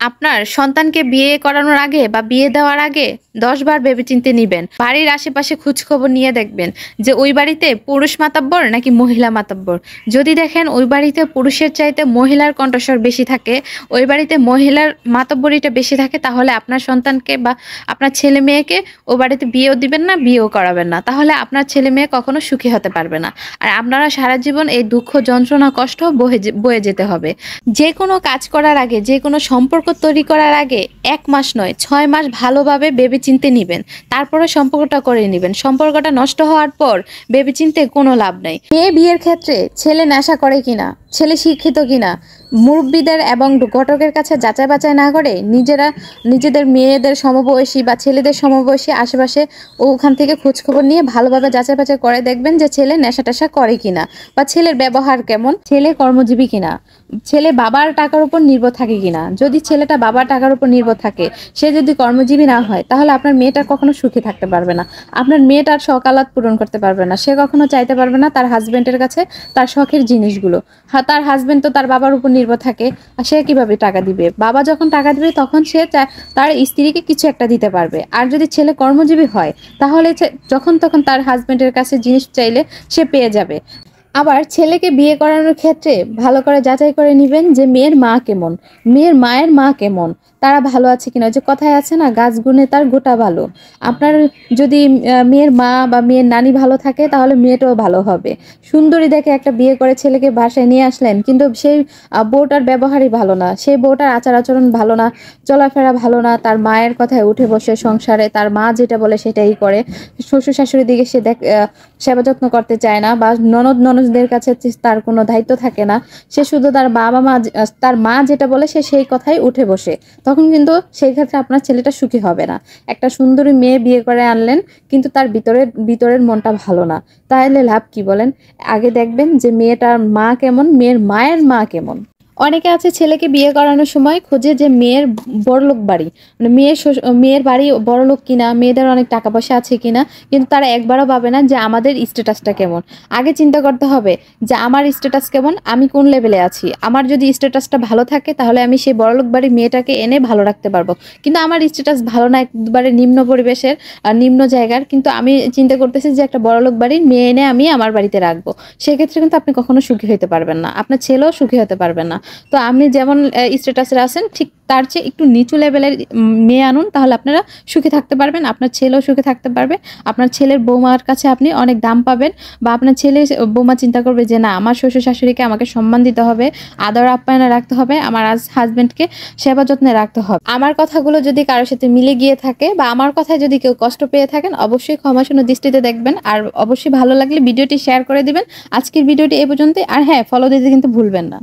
আপনার সন্তানকে বিয়ে করানোর আগে বা বিয়ে দেওয়ার আগে ১০ বার ভেবেচিন্তে নিবেন। বাড়ির আশেপাশে খোঁজখবর নিয়ে দেখবেন যে ওই বাড়িতে পুরুষ মাতাব্বর নাকি মহিলা মাতাব্বর। যদি দেখেন ওই বাড়িতে পুরুষের চাইতে মহিলার কণ্ঠস্বর বেশি থাকে, ওই বাড়িতে মহিলার মাতব্বরিটা বেশি থাকে, তাহলে আপনার সন্তানকে বা আপনার ছেলে মেয়েকে ও বাড়িতে বিয়েও দিবেন না, বিয়েও করাবেন না। তাহলে আপনার ছেলে মেয়ে কখনো সুখী হতে পারবে না। আর আপনারা সারা জীবন এই দুঃখ, যন্ত্রণা, কষ্ট বয়ে যেতে হবে। যে কোনো কাজ করার আগে, যে কোনো সম্পর্ক তৈরি করার আগে ১ মাস নয় ৬ মাস ভালোভাবে ভেবেচিন্তে নিবেন। তারপরে সম্পর্কটা করে নিবেন। সম্পর্কটা নষ্ট হওয়ার পর ভেবেচিন্তে কোনো লাভ নাই। মেয়ে বিয়ের ক্ষেত্রে ছেলে নেশা করে কিনা, ছেলে শিক্ষিত কিনা, মুরব্বিদের এবং ঘটকের কাছে যাচাই বাছাই না করে নিজেদের মেয়েদের সমবয়সী বা ছেলেদের সমবয়সী আশেপাশে ওখান থেকে খোঁজখবর নিয়ে ভালোভাবে যাচাই বাছাই করে দেখবেন যে ছেলে নেশা টেশা করে কিনা, বা ছেলের ব্যবহার কেমন, ছেলে কর্মজীবী কিনা, ছেলে বাবার টাকার উপর নির্ভর থাকে কিনা। যদি ছেলেটা বাবার টাকার উপর নির্ভর থাকে, সে যদি কর্মজীবী না হয়, তাহলে আপনার মেয়েটা কখনো সুখী থাকতে পারবে না। আপনার মেয়েটার শখ আহ্লাদ পূরণ করতে পারবে না। সে কখনো চাইতে পারবে না তার হাজবেন্ডের কাছে তার শখের জিনিসগুলো। তার হাজবেন্ড তো তার বাবার উপর নির্ভর থাকে, আর সে কিভাবে টাকা দিবে? বাবা যখন টাকা দিবে তখন সে তার স্ত্রীকে কিছু একটা দিতে পারবে। আর যদি ছেলে কর্মজীবী হয়, তাহলে যখন তখন তার হাজবেন্ডের কাছে জিনিস চাইলে সে পেয়ে যাবে। আবার ছেলেকে বিয়ে করানোর ক্ষেত্রে ভালো করে যাচাই করে নিবেন যে মেয়ের মা কেমন, মেয়ের মায়ের মা কেমন, তারা ভালো আছে কিনা। যে কথায় আছে না, গাছ গুণে তার গোটা ভালো। আপনার যদি মেয়ের মা বা মেয়ের নানি ভালো থাকে, তাহলে মেয়েটাও ভালো হবে। সুন্দরী দেখে একটা বিয়ে করে ছেলেকে বাসায় নিয়ে আসলেন, কিন্তু সেই বউটার ব্যবহারই ভালো না, সেই বউটার আচার আচরণ ভালো না, চলাফেরা ভালো না, তার মায়ের কথায় উঠে বসে সংসারে তার মা যেটা বলে সেটাই করে। শ্বশুর শাশুড়ির দিকে সে সেবা যত্ন করতে চায় না, বা ননদদের কাছে তার কোনো দায়িত্ব থাকে না। সে শুধু তার বাবা মা, তার মা যেটা বলে সে সেই কথাই উঠে বসে। তখন কিন্তু সেই ক্ষেত্রে আপনার ছেলেটা সুখী হবে না। একটা সুন্দরী মেয়ে বিয়ে করে আনলেন, কিন্তু তার ভিতরের মনটা ভালো না, তাহলে লাভ কি বলেন? আগে দেখবেন যে মেয়েটার মা কেমন, মেয়ের মায়ের মা কেমন। অনেকে আছে ছেলেকে বিয়ে করানোর সময় খোঁজে যে মেয়ের বড়লোক বাড়ি, মানে মেয়ের বাড়ি বড়লোক কিনা, মেয়েদের অনেক টাকা পয়সা আছে কিনা, কিন্তু তারা একবারও ভাবে না যে আমাদের স্ট্যাটাসটা কেমন। আগে চিন্তা করতে হবে যে আমার স্ট্যাটাস কেমন, আমি কোন লেভেলে আছি। আমার যদি স্ট্যাটাসটা ভালো থাকে, তাহলে আমি সেই বড়লোক বাড়ির মেয়েটাকে এনে ভালো রাখতে পারবো। কিন্তু আমার স্ট্যাটাস ভালো না, একবারে নিম্ন পরিবেশের আর নিম্ন জায়গার, কিন্তু আমি চিন্তা করতেছি যে একটা বড়লোক বাড়ির মেয়ে এনে আমি আমার বাড়িতে রাখবো, সেক্ষেত্রে কিন্তু আপনি কখনো সুখী হতে পারবেন না, আপনার ছেলেও সুখী হতে পারবেন না। তো আপনি যেমন স্ট্যাটাসে আছেন, ঠিক তার চেয়ে একটু নিচু লেভেলের মেয়ে আনুন, তাহলে আপনারা সুখী থাকতে পারবেন, আপনার ছেলেও সুখী থাকতে পারবে। আপনার ছেলের বৌমার কাছে আপনি অনেক দাম পাবেন, বা আপনার ছেলে বৌমা চিন্তা করবে যে না, আমার শ্বশুর শাশুড়িকে আমাকে সম্মান দিতে হবে, আদর আপ্যায়নে রাখতে হবে, আমার হাজবেন্ডকে সেবা যত্নে রাখতে হবে। আমার কথাগুলো যদি কারোর সাথে মিলে গিয়ে থাকে, বা আমার কথায় যদি কেউ কষ্ট পেয়ে থাকেন, অবশ্যই ক্ষমাশূন্য দৃষ্টিতে দেখবেন। আর অবশ্যই ভালো লাগলে ভিডিওটি শেয়ার করে দিবেন। আজকের ভিডিওটি এই পর্যন্তই। আর হ্যাঁ, ফলো দিতে কিন্তু ভুলবেন না।